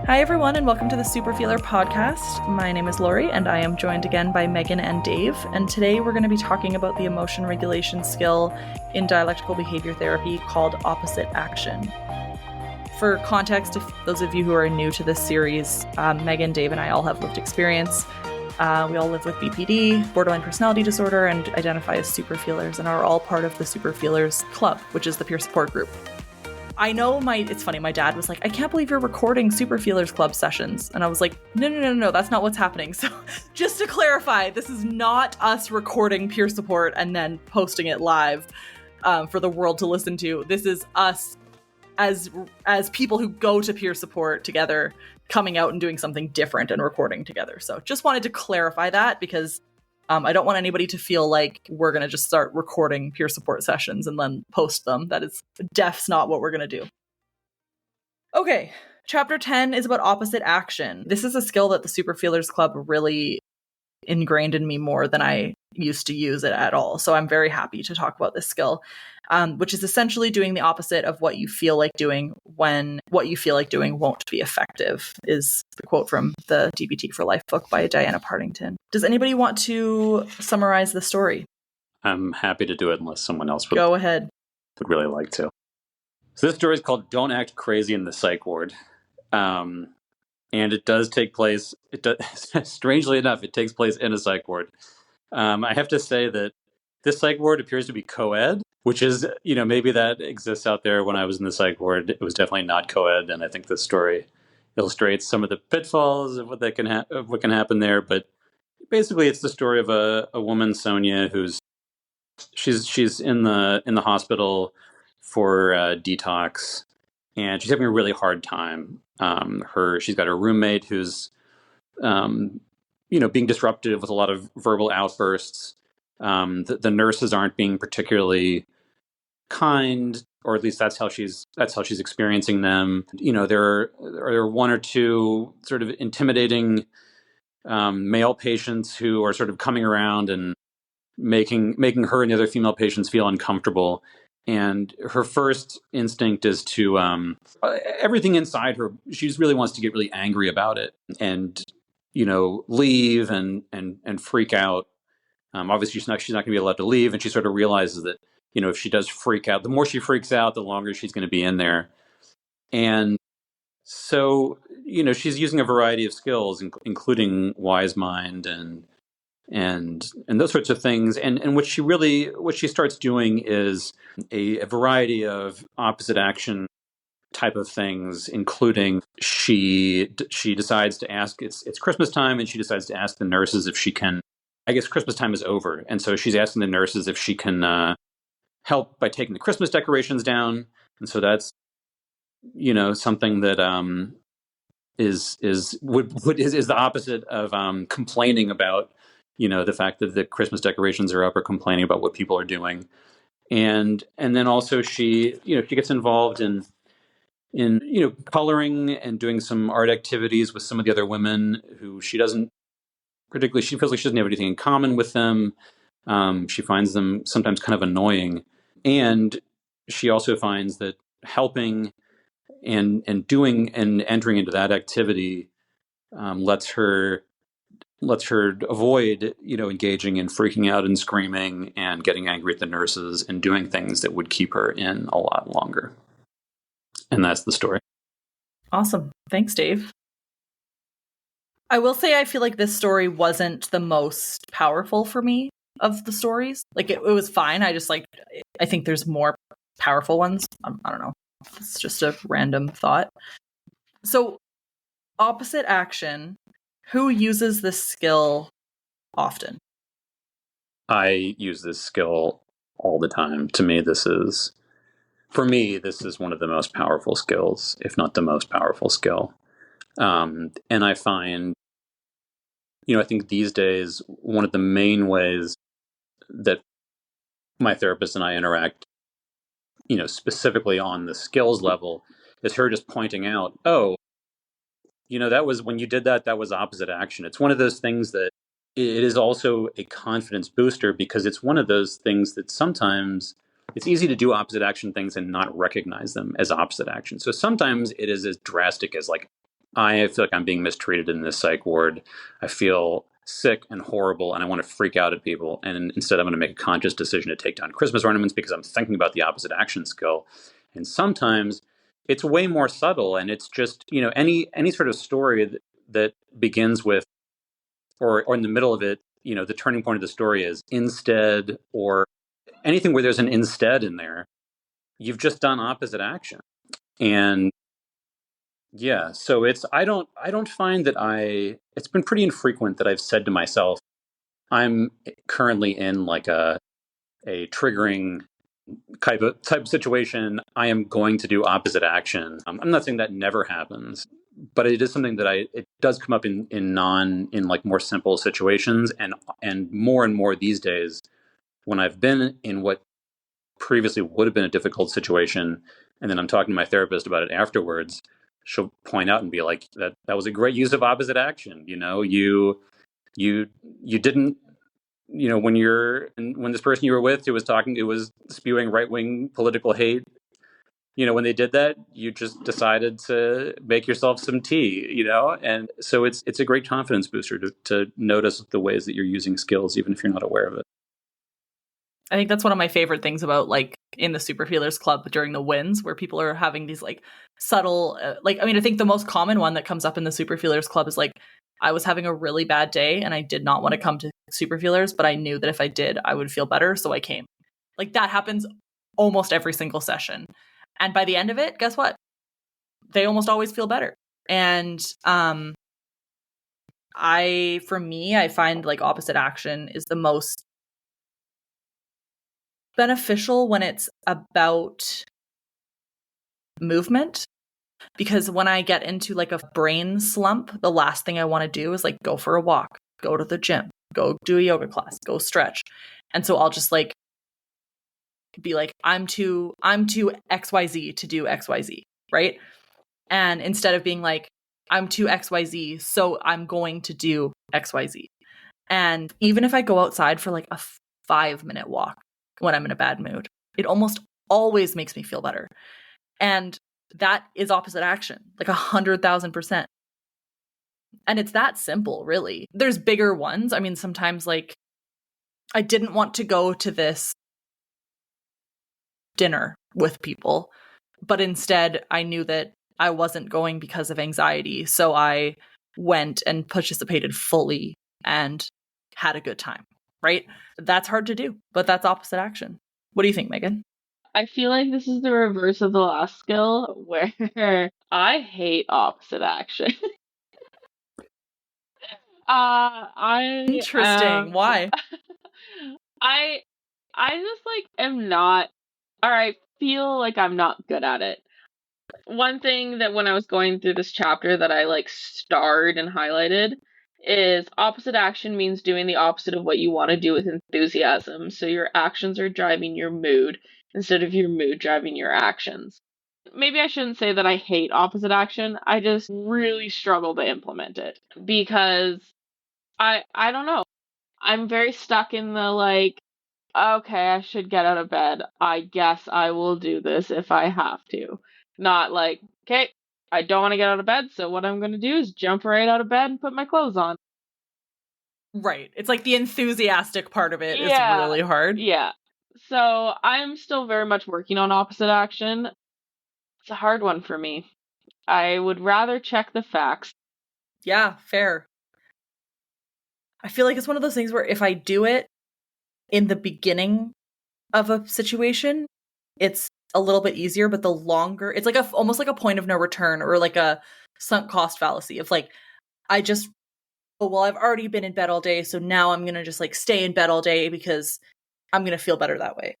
Hi, everyone, and welcome to the Super Feeler podcast. My name is Lori, and I am joined again by Megan and Dave. And today we're going to be talking about the emotion regulation skill in dialectical behavior therapy called opposite action. For context, if those of you who are new to this series, Megan, Dave, and I all have lived experience. We all live with BPD, borderline personality disorder, and identify as super feelers, and are all part of the Super Feelers Club, which is the peer support group. I know it's funny, my dad was like, I can't believe you're recording Super Feelers Club sessions. And I was like, no, that's not what's happening. So just to clarify, this is not us recording peer support and then posting it live for the world to listen to. This is us as people who go to peer support together, coming out and doing something different and recording together. So just wanted to clarify that because I don't want anybody to feel like we're going to just start recording peer support sessions and then post them. That is def's not what we're going to do. Okay, chapter 10 is about opposite action. This is a skill that the Super Feelers Club really ingrained in me more than I used to use it at all. So I'm very happy to talk about this skill, which is essentially doing the opposite of what you feel like doing when what you feel like doing won't be effective, is the quote from the DBT for Life book by Diana Partington. Does anybody want to summarize the story? I'm happy to do it unless someone else Go ahead. would really like to. So this story is called Don't Act Crazy in the Psych Ward. And it does take place, strangely enough, it takes place in a psych ward. I have to say that this psych ward appears to be co-ed, which is, maybe that exists out there. When I was in the psych ward, it was definitely not co-ed. And I think this story illustrates some of the pitfalls of what can happen there. But basically, it's the story of a woman, Sonia, she's in the hospital for detox, and she's having a really hard time. She's got her roommate who's, being disruptive with a lot of verbal outbursts. The nurses aren't being particularly kind, or at least that's how she's experiencing them. There are one or two sort of intimidating male patients who are sort of coming around and making her and the other female patients feel uncomfortable. And her first instinct is to everything inside her. She just really wants to get really angry about it and leave and freak out. Obviously, she's not going to be allowed to leave, and she sort of realizes that if she does freak out, the more she freaks out, the longer she's going to be in there. And so she's using a variety of skills, including wise mind and those sorts of things. And what she starts doing is a variety of opposite action type of things, including she decides to ask, it's Christmas time, and she decides to ask the nurses if she can, I guess Christmas time is over. And so she's asking the nurses if she can help by taking the Christmas decorations down. And so that's, something that is the opposite of complaining about the fact that the Christmas decorations are up, or complaining about what people are doing. And then also she gets involved in coloring and doing some art activities with some of the other women who she feels like she doesn't have anything in common with them. She finds them sometimes kind of annoying. And she also finds that helping and doing and entering into that activity lets her avoid, engaging in freaking out and screaming and getting angry at the nurses and doing things that would keep her in a lot longer. And that's the story. Awesome. Thanks, Dave. I will say I feel like this story wasn't the most powerful for me of the stories. Like it was fine. I think there's more powerful ones. I don't know. It's just a random thought. So opposite action. Who uses this skill often? I use this skill all the time. To me, this is one of the most powerful skills, if not the most powerful skill. And I find, I think these days, one of the main ways that my therapist and I interact, specifically on the skills level, is her just pointing out, that was when you did that was opposite action. It's one of those things that it is also a confidence booster, because it's one of those things that sometimes it's easy to do opposite action things and not recognize them as opposite action. So sometimes it is as drastic as like I feel like I'm being mistreated in this psych ward. I feel sick and horrible, and I want to freak out at people. And instead, I'm going to make a conscious decision to take down Christmas ornaments because I'm thinking about the opposite action skill. And sometimes it's way more subtle, and it's just, any sort of story that begins with, or in the middle of it, the turning point of the story is instead, or anything where there's an instead in there, you've just done opposite action. And yeah, so I don't find that it's been pretty infrequent that I've said to myself, I'm currently in like a triggering type of situation. I am going to do opposite action. I'm not saying that never happens, but it is something that it does come up in like more simple situations, and more these days when I've been in what previously would have been a difficult situation, and then I'm talking to my therapist about it afterwards. She'll point out and be like, that was a great use of opposite action. You didn't, when this person you were with who was talking, it was spewing right-wing political hate, when they did that, you just decided to make yourself some tea, and so it's a great confidence booster to notice the ways that you're using skills, even if you're not aware of it. I think that's one of my favorite things about like in the Super Feelers Club during the wins, where people are having these like subtle, I think the most common one that comes up in the Super Feelers Club is like, I was having a really bad day and I did not want to come to Super Feelers, but I knew that if I did, I would feel better. So I came. Like that happens almost every single session. And by the end of it, guess what? They almost always feel better. And I find like opposite action is the most beneficial when it's about movement, because when I get into like a brain slump, the last thing I want to do is like go for a walk, go to the gym, go do a yoga class, go stretch. And so I'll just like be like, I'm too XYZ to do XYZ, right? And instead of being like, I'm too XYZ, so I'm going to do XYZ. And even if I go outside for like a 5-minute walk when I'm in a bad mood, it almost always makes me feel better. And that is opposite action, like 100,000%. And it's that simple, really. There's bigger ones. I mean, sometimes like I didn't want to go to this dinner with people, but instead I knew that I wasn't going because of anxiety. So I went and participated fully and had a good time, right? That's hard to do, but that's opposite action. What do you think, Megan? I feel like this is the reverse of the last skill where I hate opposite action. Interesting. Why? I I just like am not, or I feel like I'm not good at it. One thing that when I was going through this chapter that I like starred and highlighted is opposite action means doing the opposite of what you want to do with enthusiasm. So your actions are driving your mood instead of your mood driving your actions. Maybe I shouldn't say that I hate opposite action. I just really struggle to implement it because I don't know. I'm very stuck in the like, okay, I should get out of bed. I guess I will do this if I have to. Not like, okay, I don't want to get out of bed, so what I'm going to do is jump right out of bed and put my clothes on. Right. It's like the enthusiastic part of it is Yeah, really hard. yeah. So I'm still very much working on opposite action. It's a hard one for me. I would rather check the facts. Yeah, fair. I feel like it's one of those things where if I do it in the beginning of a situation, it's a little bit easier, but the longer, it's like almost like a point of no return, or like a sunk cost fallacy of like, I just, oh, well, I've already been in bed all day, so now I'm going to just like stay in bed all day because I'm going to feel better that way.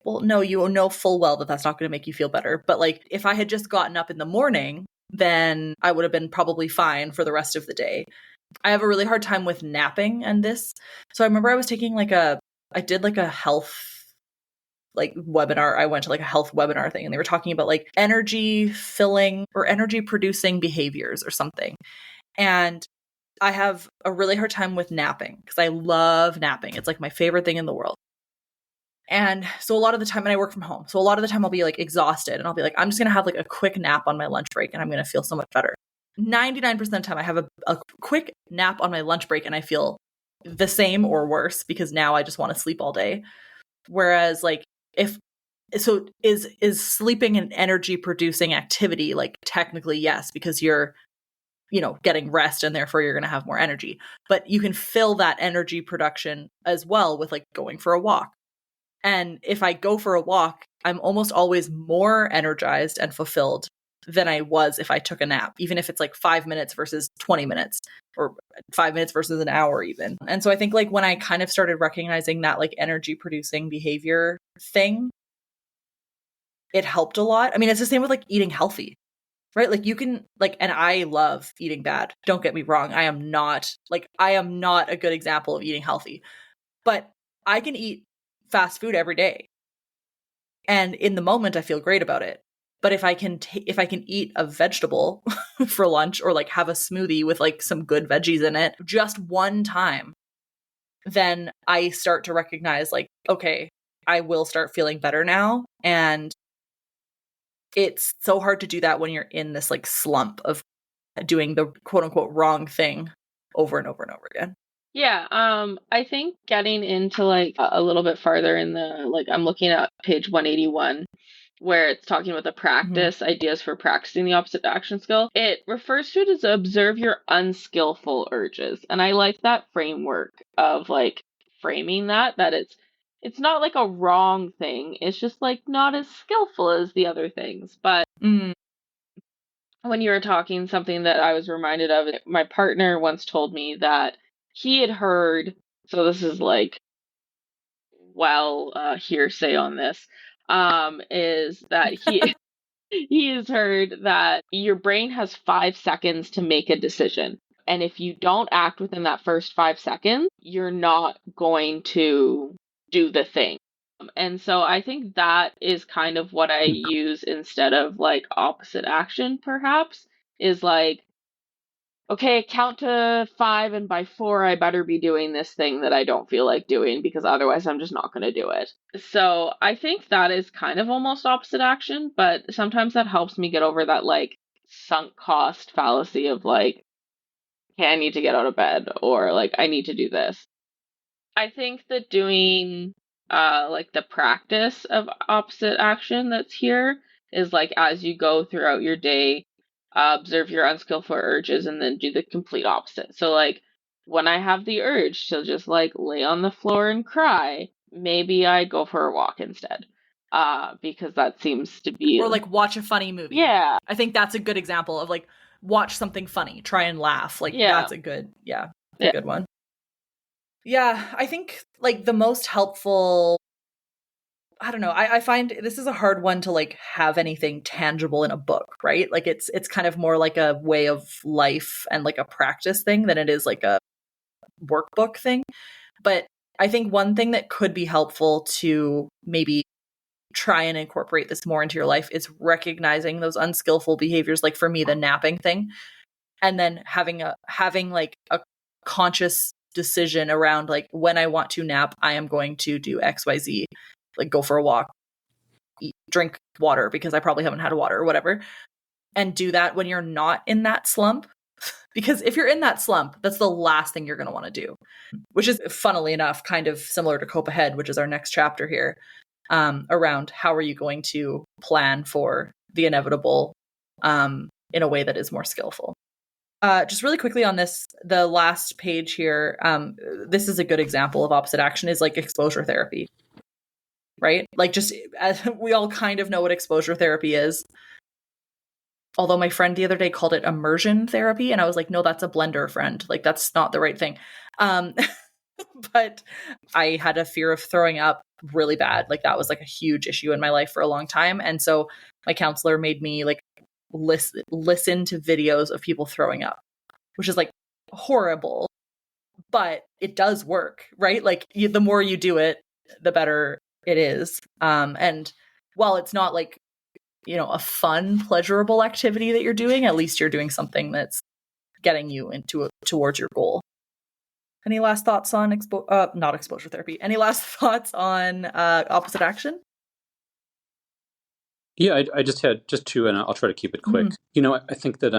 Well, no, you know full well that that's not going to make you feel better. But like, if I had just gotten up in the morning, then I would have been probably fine for the rest of the day. I have a really hard time with napping and this. So I remember I was taking I did like a health like webinar. I went to like a health webinar thing, and they were talking about like energy filling or energy producing behaviors or something. And I have a really hard time with napping because I love napping. It's like my favorite thing in the world. And so a lot of the time, and I work from home, so a lot of the time I'll be like exhausted and I'll be like, I'm just going to have like a quick nap on my lunch break and I'm going to feel so much better. 99% of the time I have a quick nap on my lunch break and I feel the same or worse because now I just want to sleep all day. Whereas like is sleeping an energy producing activity? Like technically yes, because you're getting rest and therefore you're going to have more energy. But you can fill that energy production as well with like going for a walk. And if I go for a walk, I'm almost always more energized and fulfilled than I was if I took a nap, even if it's like 5 minutes versus 20 minutes or 5 minutes versus an hour even. And so I think like when I kind of started recognizing that like energy producing behavior thing, it helped a lot. I mean, it's the same with like eating healthy, right? Like you can like, and I love eating bad. Don't get me wrong. I am not a good example of eating healthy, but I can eat fast food every day. And in the moment I feel great about it. But if I can eat a vegetable for lunch or like have a smoothie with like some good veggies in it just one time, then I start to recognize like, okay, I will start feeling better now. And it's so hard to do that when you're in this like slump of doing the quote unquote wrong thing over and over and over again. Yeah, I think getting into like a little bit farther in the like I'm looking at page 181 where it's talking about the practice ideas for practicing the opposite action skill. It refers to it as observe your unskillful urges. And I like that framework of like framing that it's not like a wrong thing. It's just like not as skillful as the other things. But when you were talking, something that I was reminded of, my partner once told me that he had heard, so this is like, hearsay on this, is that he has heard that your brain has 5 seconds to make a decision. And if you don't act within that first 5 seconds, you're not going to do the thing. And so I think that is kind of what I use instead of like opposite action, perhaps, is like, okay, count to 5, and by 4, I better be doing this thing that I don't feel like doing because otherwise I'm just not going to do it. So I think that is kind of almost opposite action, but sometimes that helps me get over that like sunk cost fallacy of like, okay, I need to get out of bed or like I need to do this. I think that doing like the practice of opposite action that's here is like as you go throughout your day, observe your unskillful urges and then do the complete opposite. So like when I have the urge to just like lay on the floor and cry, maybe I go for a walk instead. Because that seems to be or like watch a funny movie. Yeah. I think that's a good example of like watch something funny, try and laugh. Like that's a good good one. Yeah, I think like the most helpful, I don't know, I find this is a hard one to like have anything tangible in a book, right? Like it's kind of more like a way of life and like a practice thing than it is like a workbook thing. But I think one thing that could be helpful to maybe try and incorporate this more into your life is recognizing those unskillful behaviors, like for me the napping thing, and then having like a conscious decision around like when I want to nap, I am going to do XYZ, like go for a walk, drink water because I probably haven't had water or whatever, and do that when you're not in that slump. Because if you're in that slump, that's the last thing you're going to want to do, which is funnily enough kind of similar to Cope Ahead, which is our next chapter here, around how are you going to plan for the inevitable in a way that is more skillful. Just really quickly on this, the last page here, this is a good example of opposite action is like exposure therapy, right? Like just we all kind of know what exposure therapy is. Although my friend the other day called it immersion therapy. And I was like, no, that's a blender, friend. Like that's not the right thing. But I had a fear of throwing up really bad. Like that was like a huge issue in my life for a long time. And so my counselor made me like listen to videos of people throwing up, which is like horrible, but it does work, right? Like the more you do it, the better it is. And while it's not like, a fun, pleasurable activity that you're doing, at least you're doing something that's getting you towards your goal. Any last thoughts on not exposure therapy? Any last thoughts on opposite action? Yeah, I just had two, and I'll try to keep it quick. I think that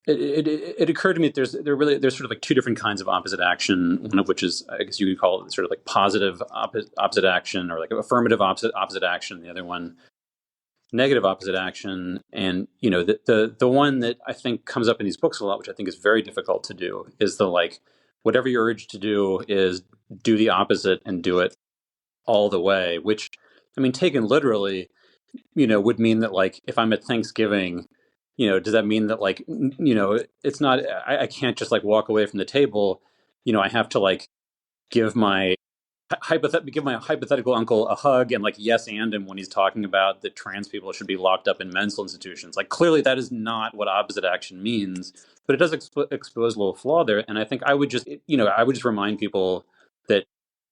it occurred to me that there's sort of like two different kinds of opposite action. One of which is, I guess you could call it sort of like positive opposite action, or like affirmative opposite action. The other one, negative opposite action. And the one that I think comes up in these books a lot, which I think is very difficult to do, is the like whatever you're urged to do is do the opposite and do it all the way. Which, I mean, taken literally, would mean that like if I'm at Thanksgiving, does that mean that like it's not I can't just like walk away from the table. I have to like give my hypothetical uncle a hug and like yes and him when he's talking about that trans people should be locked up in mental institutions. Like clearly that is not what opposite action means, but it does expose a little flaw there. And I think I would just remind people that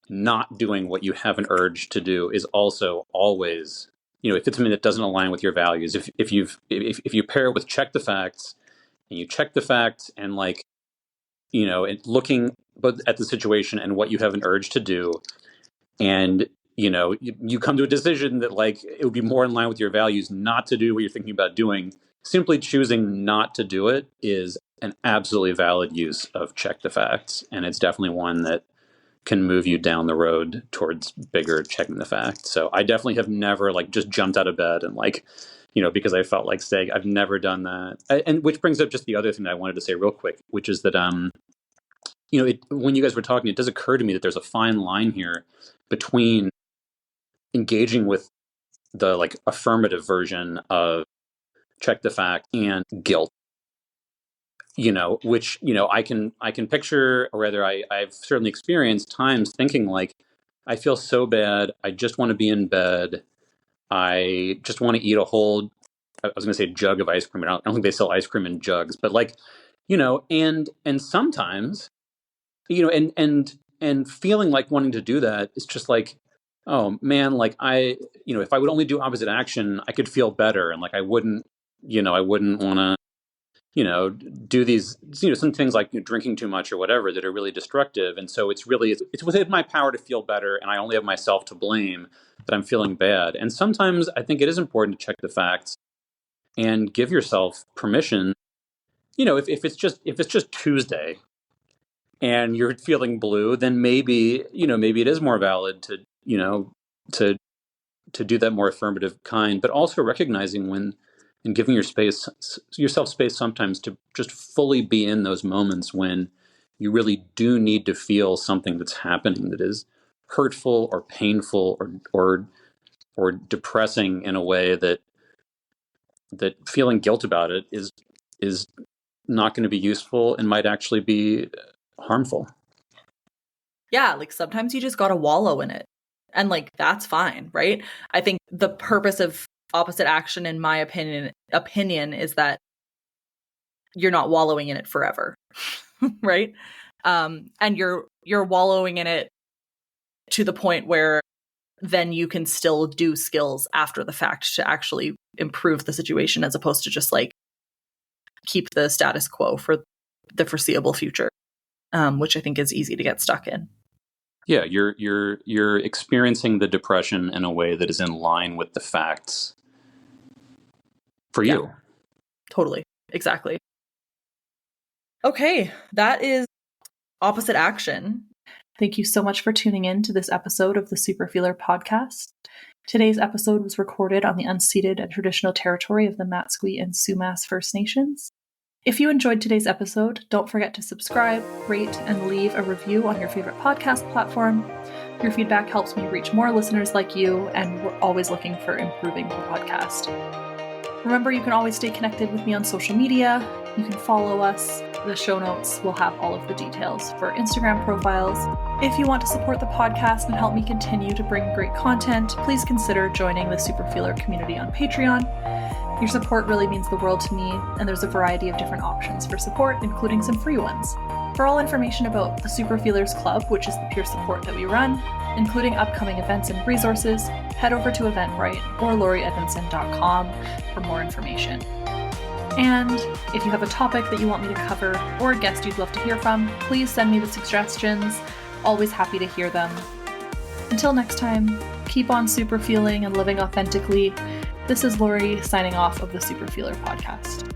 not doing what you have an urge to do is also always, if it's something that doesn't align with your values, if you pair it with check the facts, and you check the facts and like, and looking both at the situation and what you have an urge to do, and you come to a decision that like it would be more in line with your values not to do what you're thinking about doing, simply choosing not to do it is an absolutely valid use of check the facts, and it's definitely one that can move you down the road towards bigger checking the facts. So I definitely have never like just jumped out of bed and like, because I felt like saying, I've never done that. And which brings up just the other thing that I wanted to say real quick, which is that, when you guys were talking, it does occur to me that there's a fine line here between engaging with the like affirmative version of check the fact and guilt. Which, I can picture, or rather I've certainly experienced times thinking like, I feel so bad. I just want to be in bed. I just want to eat a whole, I was going to say jug of ice cream. I don't think they sell ice cream in jugs, but like, and sometimes, and feeling like wanting to do that is just like, oh man, like if I would only do opposite action, I could feel better. And like, I wouldn't want to, do these, some things like drinking too much or whatever that are really destructive. And so it's within my power to feel better. And I only have myself to blame that I'm feeling bad. And sometimes I think it is important to check the facts and give yourself permission. If it's just Tuesday and you're feeling blue, then maybe it is more valid to do that more affirmative kind, but also recognizing when, and giving yourself space sometimes to just fully be in those moments when you really do need to feel something that's happening that is hurtful or painful or depressing in a way that feeling guilt about it is not going to be useful and might actually be harmful. Yeah, like sometimes you just got to wallow in it. And like that's fine, right? I think the purpose of opposite action, in my opinion, is that you're not wallowing in it forever, right? And you're wallowing in it to the point where then you can still do skills after the fact to actually improve the situation, as opposed to just like keep the status quo for the foreseeable future, which I think is easy to get stuck in. Yeah, you're experiencing the depression in a way that is in line with the facts for you. Yeah, totally. Exactly. Okay, that is opposite action. Thank you so much for tuning in to this episode of the Superfeeler podcast. Today's episode was recorded on the unceded and traditional territory of the Matsqui and Sumas First Nations. If you enjoyed today's episode, don't forget to subscribe, rate, and leave a review on your favorite podcast platform. Your feedback helps me reach more listeners like you, and we're always looking for improving the podcast. Remember, you can always stay connected with me on social media. You can follow us. The show notes will have all of the details for Instagram profiles. If you want to support the podcast and help me continue to bring great content, please consider joining the Superfeeler community on Patreon. Your support really means the world to me, and there's a variety of different options for support, including some free ones. For all information about the Superfeelers Club, which is the peer support that we run, including upcoming events and resources, head over to Eventbrite or laurieedmondson.com for more information. And if you have a topic that you want me to cover or a guest you'd love to hear from, please send me the suggestions. Always happy to hear them. Until next time, keep on superfeeling and living authentically. This is Laurie signing off of the Superfeeler podcast.